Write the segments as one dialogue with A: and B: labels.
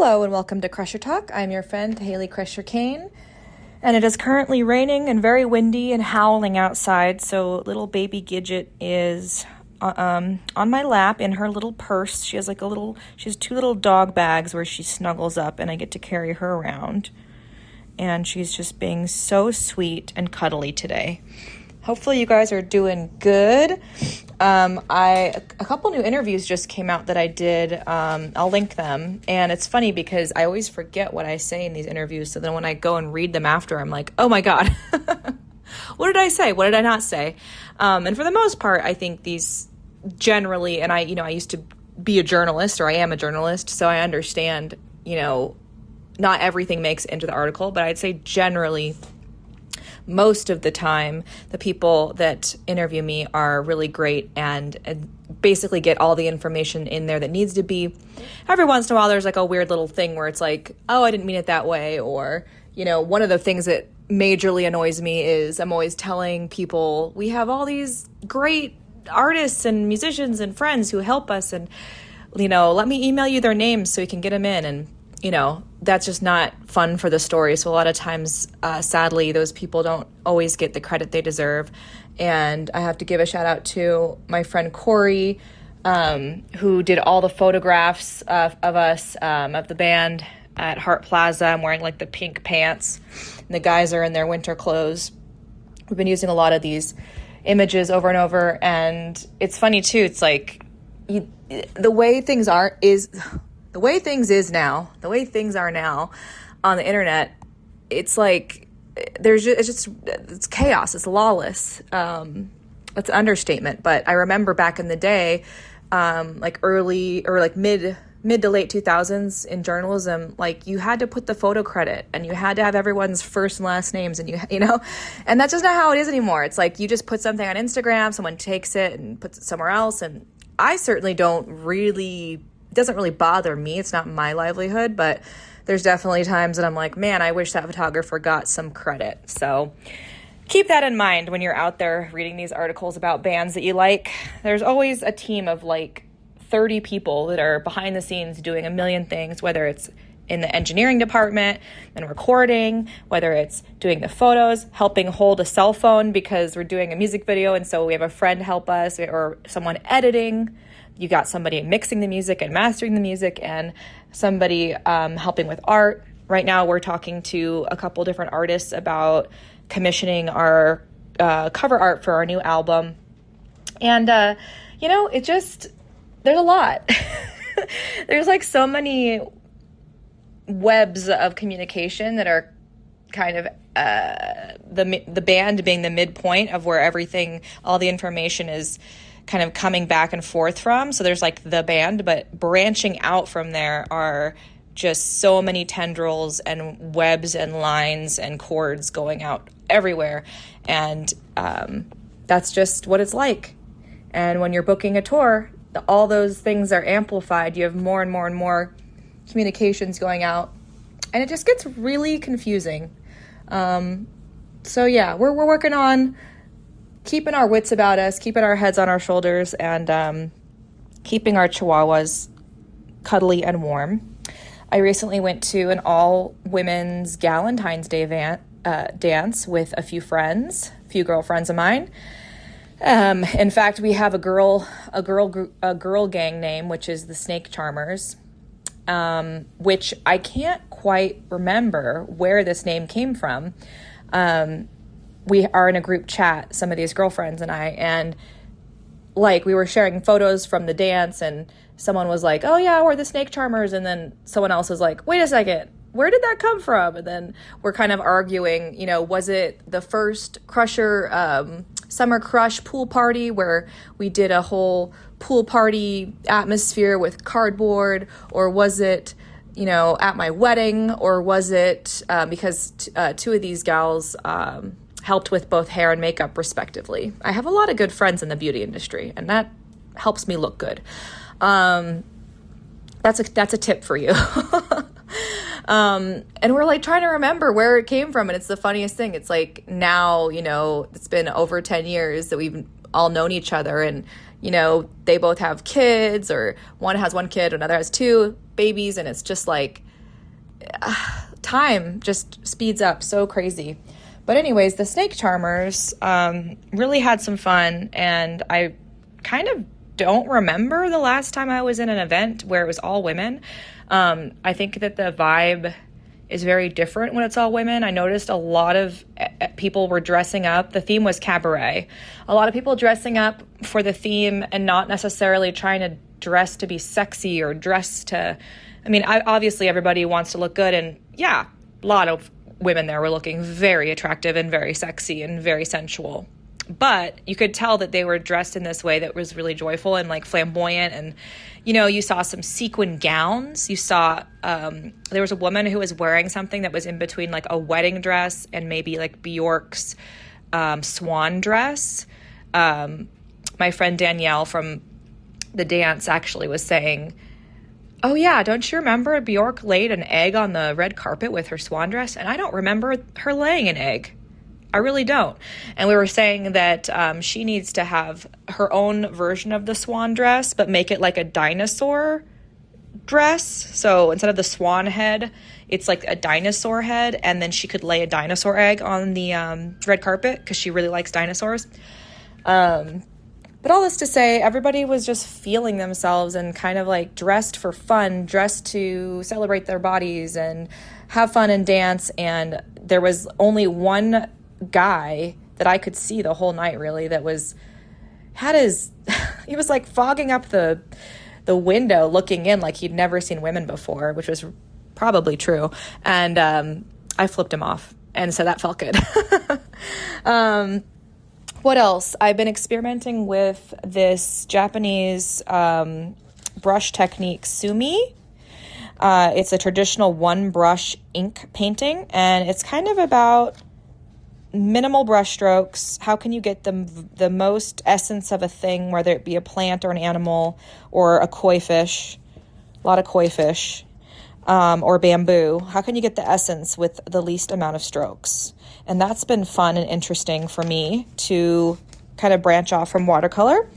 A: Hello and welcome to Crusher Talk. I'm your friend Haley Crusher Kane, and it is currentently raining and very windy and howling outside. So little baby Gidget is on my lap in her little purse. She has two little dog bags where she snuggles up, and I get to carry her around. And she's just being so sweet and cuddly today. Hopefully you guys are doing good. A couple new interviews just came out that I did. I'll link them. And it's funny because I always forget what I say in these interviews. So then when I go and read them after, I'm like, oh my God, what did I say? What did I not say? And for the most part, I think these generally, and I used to be a journalist, or I am a journalist. So I understand, not everything makes it into the article, but I'd say generally, most of the time, the people that interview me are really great and basically get all the information in there that needs to be. Every once in a while, there's like a weird little thing where it's like, oh, I didn't mean it that way. Or, one of the things that majorly annoys me is I'm always telling people we have all these great artists and musicians and friends who help us. And, let me email you their names so you can get them in. And, that's just not fun for the story. So a lot of times, sadly, those people don't always get the credit they deserve. And I have to give a shout out to my friend Corey, who did all the photographs of us, of the band at Hart Plaza. I'm wearing like the pink pants, and the guys are in their winter clothes. We've been using a lot of these images over and over. And it's funny too. It's like the way things are now on the internet, it's like it's chaos. It's lawless. That's an understatement. But I remember back in the day, like early or like mid to late 2000s in journalism, like you had to put the photo credit and you had to have everyone's first and last names, and and that's just not how it is anymore. It's like you just put something on Instagram, someone takes it and puts it somewhere else. And I certainly it doesn't really bother me. It's not my livelihood, but there's definitely times that I'm like, man, I wish that photographer got some credit. So keep that in mind when you're out there reading these articles about bands that you like. There's always a team of like 30 people that are behind the scenes doing a million things, whether it's in the engineering department and recording, whether it's doing the photos, helping hold a cell phone because we're doing a music video and so we have a friend help us, or someone editing. You got somebody mixing the music and mastering the music, and somebody helping with art. Right now, we're talking to a couple different artists about commissioning our cover art for our new album. And, there's a lot. There's like so many webs of communication that are kind of the band being the midpoint of where all the information is kind of coming back and forth from. So there's like the band, but branching out from there are just so many tendrils and webs and lines and cords going out everywhere. And that's just what it's like. And when you're booking a tour, all those things are amplified. You have more and more and more communications going out, and it just gets really confusing. So yeah, we're working on keeping our wits about us, keeping our heads on our shoulders, and keeping our chihuahuas cuddly and warm. I recently went to an all-women's Galentine's Day dance with a few girlfriends of mine. In fact, we have a girl gang name, which is the Snake Charmers, which I can't quite remember where this name came from. We are in a group chat, some of these girlfriends and I, and like we were sharing photos from the dance, and someone was like, oh yeah, we're the Snake Charmers. And then someone else was like, wait a second, where did that come from? And then we're kind of arguing, was it the first Crusher Summer Crush pool party where we did a whole pool party atmosphere with cardboard, or was it, at my wedding, or was it because two of these gals helped with both hair and makeup respectively. I have a lot of good friends in the beauty industry, and that helps me look good. That's a tip for you. And we're like trying to remember where it came from. And it's the funniest thing. It's like now, it's been over 10 years that we've all known each other, and, they both have kids, or one has one kid, another has two babies. And it's just like, time just speeds up so crazy. But anyways, the snake charmers really had some fun, and I kind of don't remember the last time I was in an event where it was all women. I think that the vibe is very different when it's all women. I noticed a lot of people were dressing up. The theme was cabaret. A lot of people dressing up for the theme and not necessarily trying to dress to be sexy or dress to, I mean, obviously everybody wants to look good, and yeah, a lot of women there were looking very attractive and very sexy and very sensual. But you could tell that they were dressed in this way that was really joyful and like flamboyant. And, you know, you saw some sequin gowns. You saw, there was a woman who was wearing something that was in between like a wedding dress and maybe like Bjork's swan dress. My friend Danielle from the dance actually was saying, oh yeah, don't you remember Bjork laid an egg on the red carpet with her swan dress? And I don't remember her laying an egg. I really don't. And we were saying that she needs to have her own version of the swan dress, but make it like a dinosaur dress. So instead of the swan head, it's like a dinosaur head, and then she could lay a dinosaur egg on the red carpet because she really likes dinosaurs. But all this to say, everybody was just feeling themselves and kind of like dressed for fun, dressed to celebrate their bodies and have fun and dance. And there was only one guy that I could see the whole night, really, that he was like fogging up the window looking in like he'd never seen women before, which was probably true. And I flipped him off, and so that felt good. What else? I've been experimenting with this Japanese brush technique, sumi. It's a traditional one brush ink painting, and it's kind of about minimal brush strokes. How can you get the most essence of a thing, whether it be a plant or an animal or a koi fish, a lot of koi fish, or bamboo? How can you get the essence with the least amount of strokes? And that's been fun and interesting for me to kind of branch off from watercolor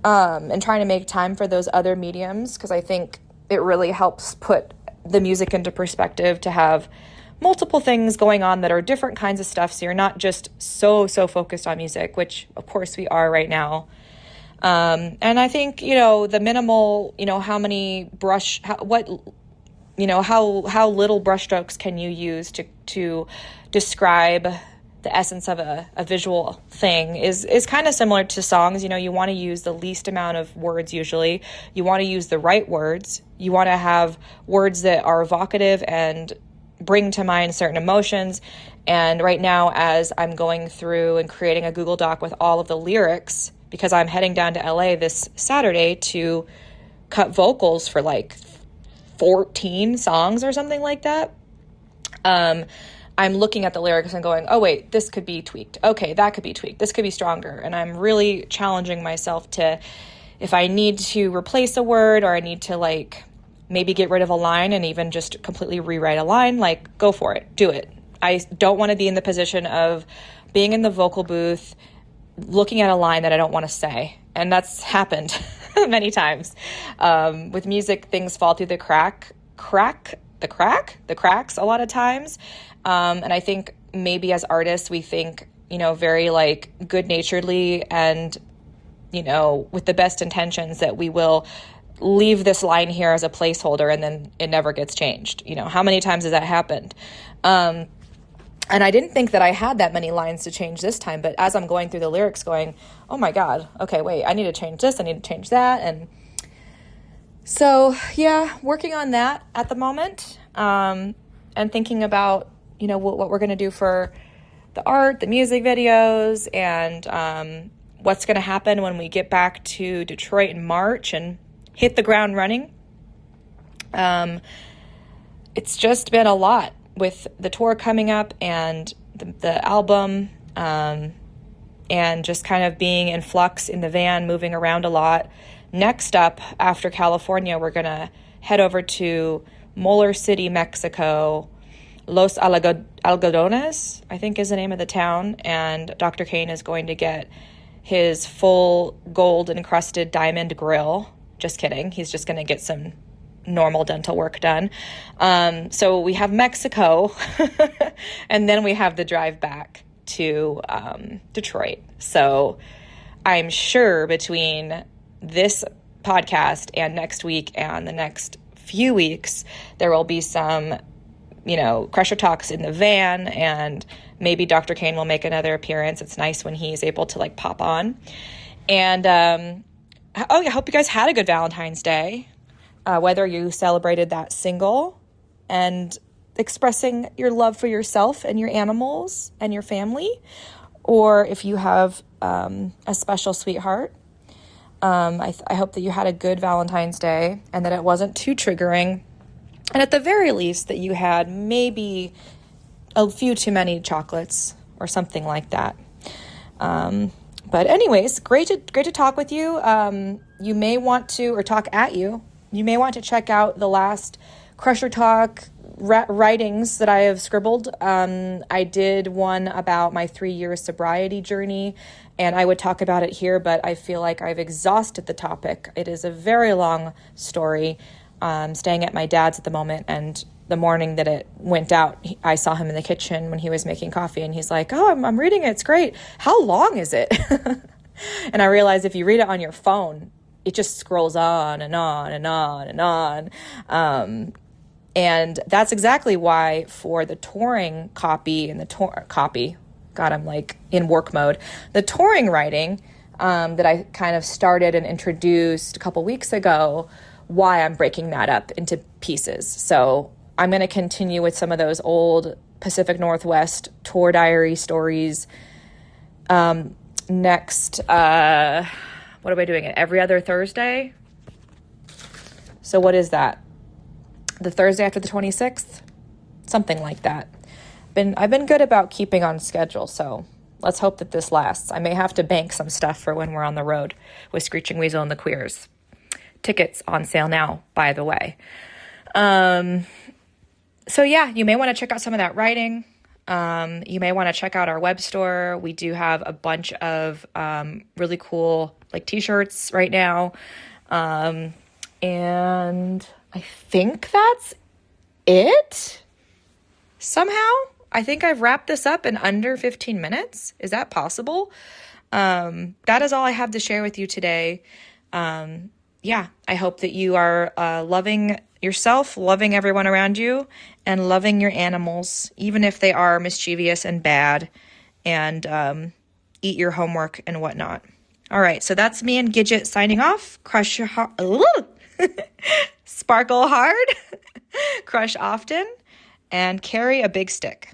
A: and trying to make time for those other mediums, because I think it really helps put the music into perspective to have multiple things going on that are different kinds of stuff, so you're not just so focused on music, which of course we are right now. And I think, you know, the minimal, you know, how little brush strokes can you use to describe the essence of a visual thing is kind of similar to songs. You know, you want to use the least amount of words usually. You want to use the right words. You want to have words that are evocative and bring to mind certain emotions. And right now, as I'm going through and creating a Google Doc with all of the lyrics, because I'm heading down to LA this Saturday to cut vocals for like 14 songs or something like that, I'm looking at the lyrics and going, oh wait, this could be tweaked. Okay, that could be tweaked. This could be stronger. And I'm really challenging myself to, if I need to replace a word or I need to like maybe get rid of a line and even just completely rewrite a line, like go for it, do it. I don't want to be in the position of being in the vocal booth, looking at a line that I don't want to say. And that's happened many times. With music, things fall through the cracks a lot of times. And I think maybe as artists, we think, you know, very like good-naturedly and, you know, with the best intentions that we will leave this line here as a placeholder and then it never gets changed. You know, how many times has that happened? And I didn't think that I had that many lines to change this time, but as I'm going through the lyrics going, oh my God, okay, wait, I need to change this, I need to change that. And so, yeah, working on that at the moment, and thinking about, you know, what we're going to do for the art, the music videos, and what's going to happen when we get back to Detroit in March and hit the ground running. It's just been a lot with the tour coming up and the album, and just kind of being in flux in the van, moving around a lot. Next up, after California, we're going to head over to Molar City, Mexico. Los Algodones, I think is the name of the town, and Dr. Kane is going to get his full gold encrusted diamond grill. Just kidding. He's just going to get some normal dental work done. So we have Mexico, and then we have the drive back to Detroit. So I'm sure between this podcast and next week and the next few weeks, there will be some, Crusher Talks in the van, and maybe Dr. Kane will make another appearance. It's nice when he's able to like pop on. And I hope you guys had a good Valentine's Day, whether you celebrated that single and expressing your love for yourself and your animals and your family, or if you have a special sweetheart. I hope that you had a good Valentine's Day and that it wasn't too triggering. And at the very least, that you had maybe a few too many chocolates or something like that. But anyways, great to talk with you. You may want to, or talk at you. You may want to check out the last Crusher Talk writings that I have scribbled. I did one about my 3-year sobriety journey, and I would talk about it here, but I feel like I've exhausted the topic. It is a very long story. Staying at my dad's at the moment, and the morning that it went out, I saw him in the kitchen when he was making coffee, and he's like, "Oh, I'm reading it. It's great. How long is it?" And I realized if you read it on your phone, it just scrolls on and on and on and on. And that's exactly why for the touring copy and God, I'm like in work mode. The touring writing that I kind of started and introduced a couple weeks ago, why I'm breaking that up into pieces. So I'm going to continue with some of those old Pacific Northwest tour diary stories. Next, what am I doing? Every other Thursday? So what is that? The Thursday after the 26th? Something like that. I've been good about keeping on schedule, so let's hope that this lasts. I may have to bank some stuff for when we're on the road with Screeching Weasel and the Queers. Tickets on sale now, by the way. So yeah, you may want to check out some of that writing. You may want to check out our web store. We do have a bunch of really cool like t-shirts right now. And I think that's it. Somehow, I think I've wrapped this up in under 15 minutes. Is that possible? That is all I have to share with you today. Yeah, I hope that you are loving yourself, loving everyone around you, and loving your animals, even if they are mischievous and bad, and eat your homework and whatnot. All right, so that's me and Gidget signing off. Crush your heart. Sparkle hard, crush often, and carry a big stick.